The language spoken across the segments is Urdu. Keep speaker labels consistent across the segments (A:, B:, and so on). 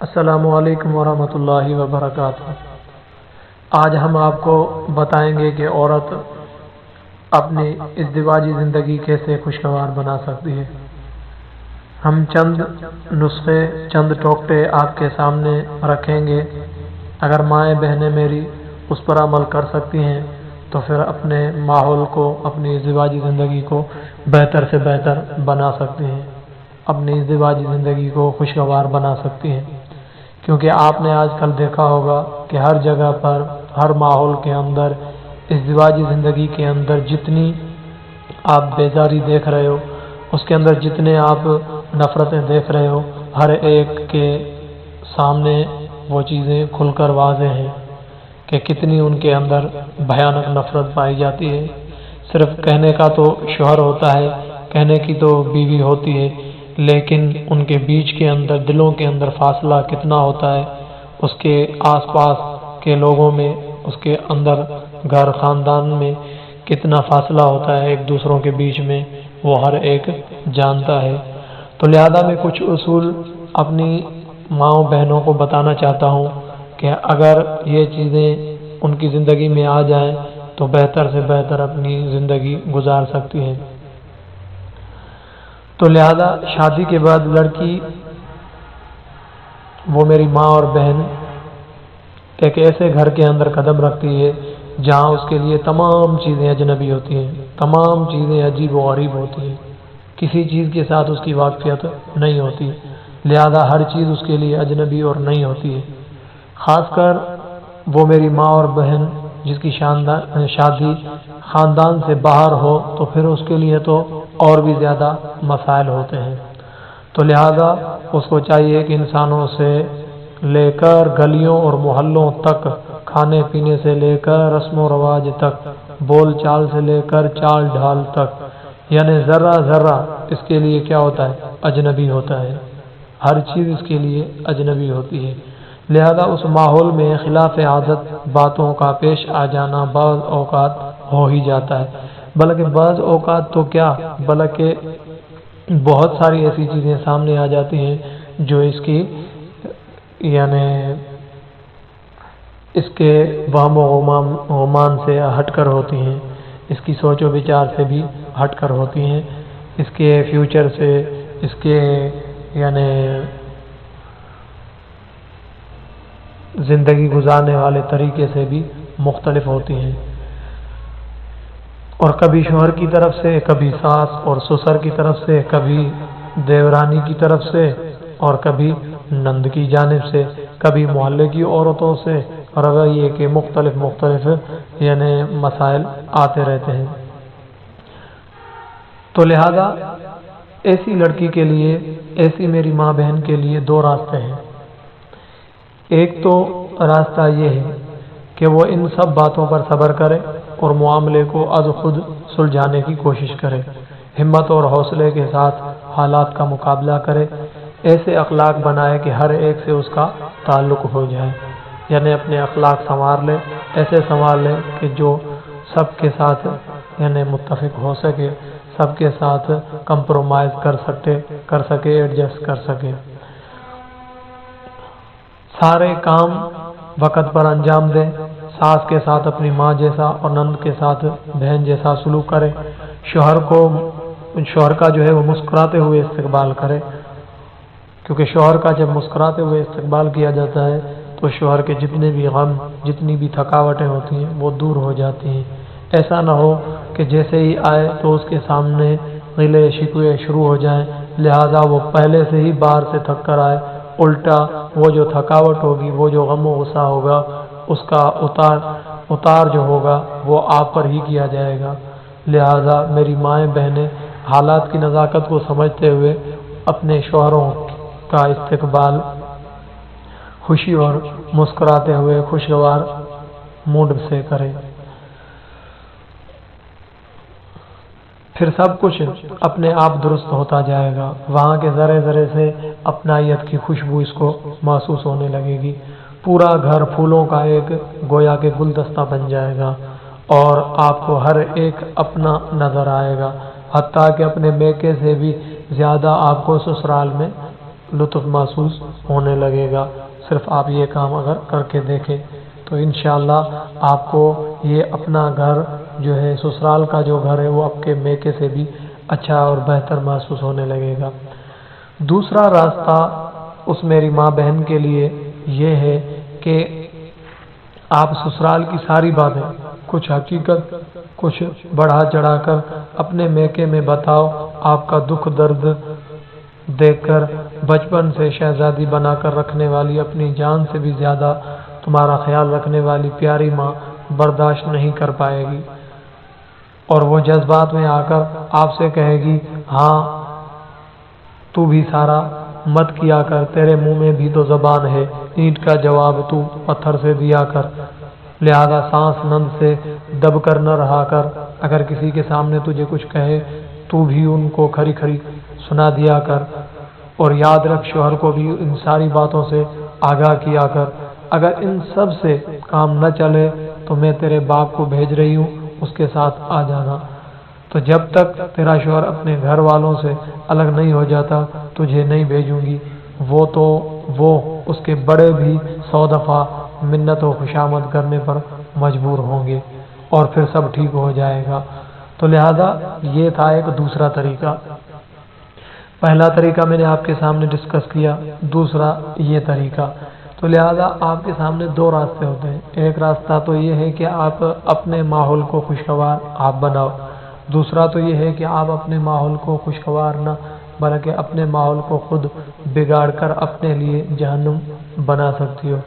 A: السلام علیکم ورحمۃ اللہ وبرکاتہ۔ آج ہم آپ کو بتائیں گے کہ عورت اپنی ازدواجی زندگی کیسے خوشگوار بنا سکتی ہے۔ ہم چند نسخے، چند ٹوٹکے آپ کے سامنے رکھیں گے۔ اگر مائیں بہنیں میری اس پر عمل کر سکتی ہیں تو پھر اپنے ماحول کو، اپنی ازدواجی زندگی کو بہتر سے بہتر بنا سکتی ہیں، اپنی ازدواجی زندگی کو خوشگوار بنا سکتی ہیں۔ کیونکہ آپ نے آج کل دیکھا ہوگا کہ ہر جگہ پر، ہر ماحول کے اندر، ازدواجی زندگی کے اندر جتنی آپ بیزاری دیکھ رہے ہو، اس کے اندر جتنے آپ نفرتیں دیکھ رہے ہو، ہر ایک کے سامنے وہ چیزیں کھل کر واضح ہیں کہ کتنی ان کے اندر بھیانک نفرت پائی جاتی ہے۔ صرف کہنے کا تو شوہر ہوتا ہے، کہنے کی تو بیوی ہوتی ہے، لیکن ان کے بیچ کے اندر، دلوں کے اندر فاصلہ کتنا ہوتا ہے، اس کے آس پاس کے لوگوں میں، اس کے اندر گھر خاندان میں کتنا فاصلہ ہوتا ہے ایک دوسروں کے بیچ میں، وہ ہر ایک جانتا ہے۔ تو لہذا میں کچھ اصول اپنی ماؤں بہنوں کو بتانا چاہتا ہوں کہ اگر یہ چیزیں ان کی زندگی میں آ جائیں تو بہتر سے بہتر اپنی زندگی گزار سکتی ہیں۔ تو لہذا شادی کے بعد لڑکی، وہ میری ماں اور بہن، ایک ایسے گھر کے اندر قدم رکھتی ہے جہاں اس کے لیے تمام چیزیں اجنبی ہوتی ہیں، تمام چیزیں عجیب و غریب ہوتی ہیں، کسی چیز کے ساتھ اس کی واقفیت نہیں ہوتی، لہذا ہر چیز اس کے لیے اجنبی اور نئی ہوتی ہے۔ خاص کر وہ میری ماں اور بہن جس کی شادی خاندان سے باہر ہو تو پھر اس کے لیے تو اور بھی زیادہ مسائل ہوتے ہیں۔ تو لہذا اس کو چاہیے کہ انسانوں سے لے کر گلیوں اور محلوں تک، کھانے پینے سے لے کر رسم و رواج تک، بول چال سے لے کر چال ڈھال تک، یعنی ذرہ ذرہ اس کے لیے کیا ہوتا ہے؟ اجنبی ہوتا ہے، ہر چیز اس کے لیے اجنبی ہوتی ہے۔ لہذا اس ماحول میں خلاف عادت باتوں کا پیش آ جانا بعض اوقات ہو ہی جاتا ہے، بلکہ بعض اوقات تو کیا، بلکہ بہت ساری ایسی چیزیں سامنے آ جاتی ہیں جو اس کی، یعنی اس کے وہم و گمان سے ہٹ کر ہوتی ہیں، اس کی سوچ و وچار سے بھی ہٹ کر ہوتی ہیں، اس کے فیوچر سے، اس کے یعنی زندگی گزارنے والے طریقے سے بھی مختلف ہوتی ہیں، اور کبھی شوہر کی طرف سے، کبھی ساس اور سسر کی طرف سے، کبھی دیورانی کی طرف سے، اور کبھی نند کی جانب سے، کبھی محلے کی عورتوں سے، اور یہ کہ مختلف یعنی مسائل آتے رہتے ہیں۔ تو لہذا ایسی لڑکی کے لیے، ایسی میری ماں بہن کے لیے دو راستے ہیں۔ ایک تو راستہ یہ ہے کہ وہ ان سب باتوں پر صبر کرے اور معاملے کو از خود سلجھانے کی کوشش کرے، ہمت اور حوصلے کے ساتھ حالات کا مقابلہ کرے، ایسے اخلاق بنائے کہ ہر ایک سے اس کا تعلق ہو جائے، یعنی اپنے اخلاق سنوار لے، ایسے سنوار لے کہ جو سب کے ساتھ یعنی متفق ہو سکے، سب کے ساتھ کمپرومائز کر سکے، ایڈجسٹ کر سکے، سارے کام وقت پر انجام دے، ساس کے ساتھ اپنی ماں جیسا اور نند کے ساتھ بہن جیسا سلوک کرے، شوہر کا جو ہے وہ مسکراتے ہوئے استقبال کرے، کیونکہ شوہر کا جب مسکراتے ہوئے استقبال کیا جاتا ہے تو شوہر کے جتنے بھی غم، جتنی بھی تھکاوٹیں ہوتی ہیں وہ دور ہو جاتی ہیں۔ ایسا نہ ہو کہ جیسے ہی آئے تو اس کے سامنے غلے شکوے شروع ہو جائیں، لہذا وہ پہلے سے ہی باہر سے تھک کر آئے، الٹا وہ جو تھکاوٹ ہوگی، وہ جو غم و غصہ ہوگا، اس کا اتار جو ہوگا وہ آپ پر ہی کیا جائے گا۔ لہذا میری مائیں بہنیں حالات کی نزاکت کو سمجھتے ہوئے اپنے شوہروں کا استقبال خوشی اور مسکراتے ہوئے خوشگوار موڈ سے کریں، پھر سب کچھ اپنے آپ درست ہوتا جائے گا، وہاں کے ذرے ذرے سے اپنائیت کی خوشبو اس کو محسوس ہونے لگے گی، پورا گھر پھولوں کا ایک گویا کے گلدستہ بن جائے گا، اور آپ کو ہر ایک اپنا نظر آئے گا، حتیٰ کہ اپنے میکے سے بھی زیادہ آپ کو سسرال میں لطف محسوس ہونے لگے گا، صرف آپ یہ کام اگر کر کے دیکھیں تو انشاءاللہ آپ کو یہ اپنا گھر جو ہے، سسرال کا جو گھر ہے، وہ آپ کے میکے سے بھی اچھا اور بہتر محسوس ہونے لگے گا۔ دوسرا راستہ اس میری ماں بہن کے لیے یہ ہے کہ آپ سسرال کی ساری باتیں، کچھ حقیقت کچھ بڑھا چڑھا کر اپنے میکے میں بتاؤ۔ آپ کا دکھ درد دیکھ کر بچپن سے شہزادی بنا کر رکھنے والی، اپنی جان سے بھی زیادہ تمہارا خیال رکھنے والی پیاری ماں برداشت نہیں کر پائے گی، اور وہ جذبات میں آ کر آپ سے کہے گی، ہاں تو بھی سارا مت کیا کر، تیرے منہ میں بھی تو زبان ہے، اینٹ کا جواب تو پتھر سے دیا کر، لہذا سانس نند سے دب کر نہ رہا کر، اگر کسی کے سامنے تجھے کچھ کہے تو بھی ان کو کھری کھری سنا دیا کر، اور یاد رکھ شوہر کو بھی ان ساری باتوں سے آگاہ کیا کر۔ اگر ان سب سے کام نہ چلے تو میں تیرے باپ کو بھیج رہی ہوں، اس کے ساتھ آ جانا۔ تو جب تک تیرا شوہر اپنے گھر والوں سے الگ نہیں ہو جاتا تجھے نہیں بھیجوں گی۔ وہ اس کے بڑے بھی 100 دفعہ منت و خوشامد کرنے پر مجبور ہوں گے، اور پھر سب ٹھیک ہو جائے گا۔ تو لہذا یہ تھا ایک دوسرا طریقہ۔ پہلا طریقہ میں نے آپ کے سامنے ڈسکس کیا، دوسرا یہ طریقہ۔ تو لہذا آپ کے سامنے دو راستے ہوتے ہیں۔ ایک راستہ تو یہ ہے کہ آپ اپنے ماحول کو خوشگوار آپ بناؤ، دوسرا تو یہ ہے کہ آپ اپنے ماحول کو خوشگوار نہ بلکہ اپنے ماحول کو خود بگاڑ کر اپنے لیے جہنم بنا سکتی ہو۔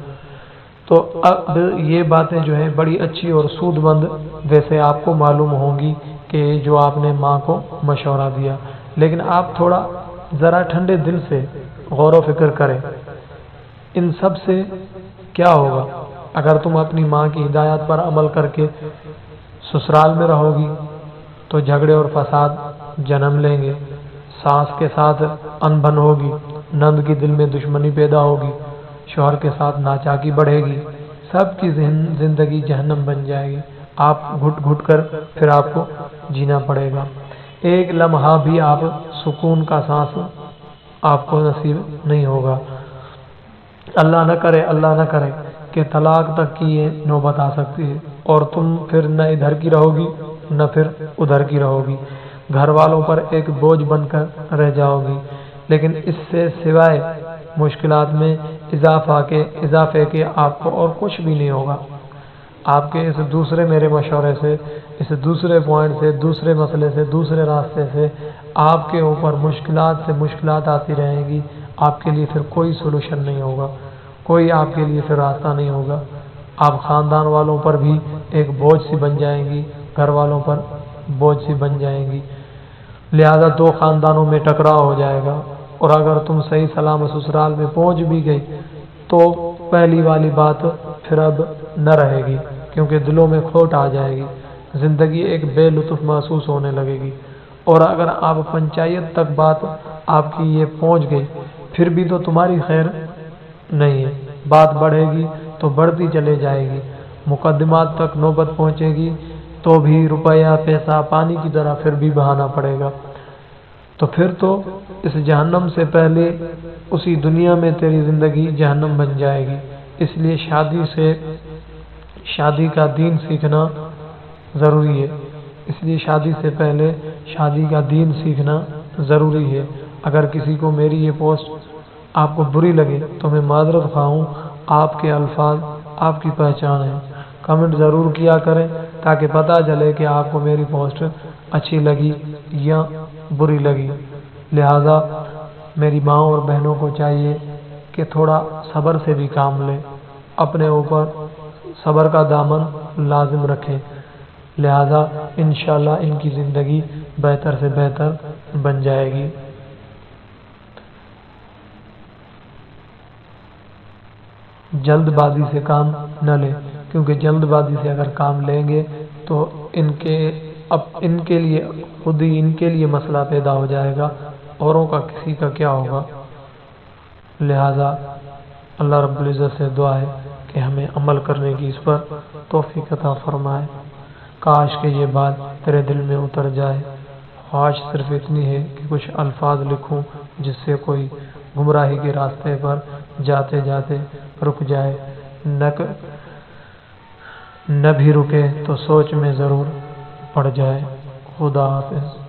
A: تو اب یہ باتیں جو ہیں بڑی اچھی اور سود مند ویسے آپ کو معلوم ہوں گی کہ جو آپ نے ماں کو مشورہ دیا، لیکن آپ تھوڑا ذرا ٹھنڈے دل سے غور و فکر کریں، ان سب سے کیا ہوگا اگر تم اپنی ماں کی ہدایات پر عمل کر کے سسرال میں رہو گی؟ تو جھگڑے اور فساد جنم لیں گے، ساس کے ساتھ انبن ہوگی، نند کی دل میں دشمنی پیدا ہوگی، شوہر کے ساتھ ناچاکی بڑھے گی، سب کی زندگی جہنم بن جائے گی۔ آپ گھٹ گھٹ کر پھر آپ کو جینا پڑے گا، ایک لمحہ بھی آپ سکون کا سانس آپ کو نصیب نہیں ہوگا۔ اللہ نہ کرے کہ طلاق تک کی یہ نوبت آ سکتی ہے، اور تم پھر نہ ادھر کی رہو گی نہ پھر ادھر کی رہو گی، گھر والوں پر ایک بوجھ بن کر رہ جاؤ گی۔ لیکن اس سے سوائے مشکلات میں اضافے کے آپ کو اور کچھ بھی نہیں ہوگا۔ آپ کے اس دوسرے میرے مشورے سے، اس دوسرے پوائنٹ سے، دوسرے مسئلے سے، دوسرے راستے سے آپ کے اوپر مشکلات سے مشکلات آتی رہیں گی، آپ کے لیے پھر کوئی سولوشن نہیں ہوگا، کوئی آپ کے لیے پھر راستہ نہیں ہوگا۔ آپ خاندان والوں پر بھی ایک بوجھ سی بن جائیں گی، گھر والوں پر بوجھ سی بن جائیں گی، لہذا دو خاندانوں میں ٹکراؤ ہو جائے گا۔ اور اگر تم صحیح سلامت سسرال میں پہنچ بھی گئی تو پہلی والی بات پھر اب نہ رہے گی، کیونکہ دلوں میں کھوٹ آ جائے گی، زندگی ایک بے لطف محسوس ہونے لگے گی۔ اور اگر آپ پنچایت تک بات آپ کی یہ پہنچ گئی پھر بھی تو تمہاری خیر نہیں ہے، بات بڑھے گی تو بڑھتی چلے جائے گی، مقدمات تک نوبت پہنچے گی تو بھی روپیہ پیسہ پانی کی طرح پھر بھی بہانا پڑے گا، تو پھر تو اس جہنم سے پہلے اسی دنیا میں تیری زندگی جہنم بن جائے گی۔ اس لیے شادی کا دین سیکھنا ضروری ہے، شادی سے پہلے شادی کا دین سیکھنا ضروری ہے۔ اگر کسی کو میری یہ پوسٹ آپ کو بری لگے تو میں معذرت خواہ ہوں، آپ کے الفاظ آپ کی پہچان ہے۔ کمنٹ ضرور کیا کریں تاکہ پتہ چلے کہ آپ کو میری پوسٹ اچھی لگی یا بری لگی۔ لہذا میری ماں اور بہنوں کو چاہیے کہ تھوڑا صبر سے بھی کام لیں، اپنے اوپر صبر کا دامن لازم رکھیں، لہذا انشاءاللہ ان کی زندگی بہتر سے بہتر بن جائے گی۔ جلد بازی سے کام نہ لیں، کیونکہ جلد بازی سے اگر کام لیں گے تو ان کے لیے خود ہی ان کے لیے مسئلہ پیدا ہو جائے گا، اوروں کا کسی کا کیا ہوگا۔ لہذا اللہ رب العزت سے دعا ہے کہ ہمیں عمل کرنے کی اس پر توفیق عطا فرمائے۔ کاش کہ یہ بات تیرے دل میں اتر جائے، خواہش صرف اتنی ہے کہ کچھ الفاظ لکھوں جس سے کوئی گمراہی کے راستے پر جاتے جاتے رک جائے، نہ بھی رکے تو سوچ میں ضرور پڑ جائے۔ خدا حافظ۔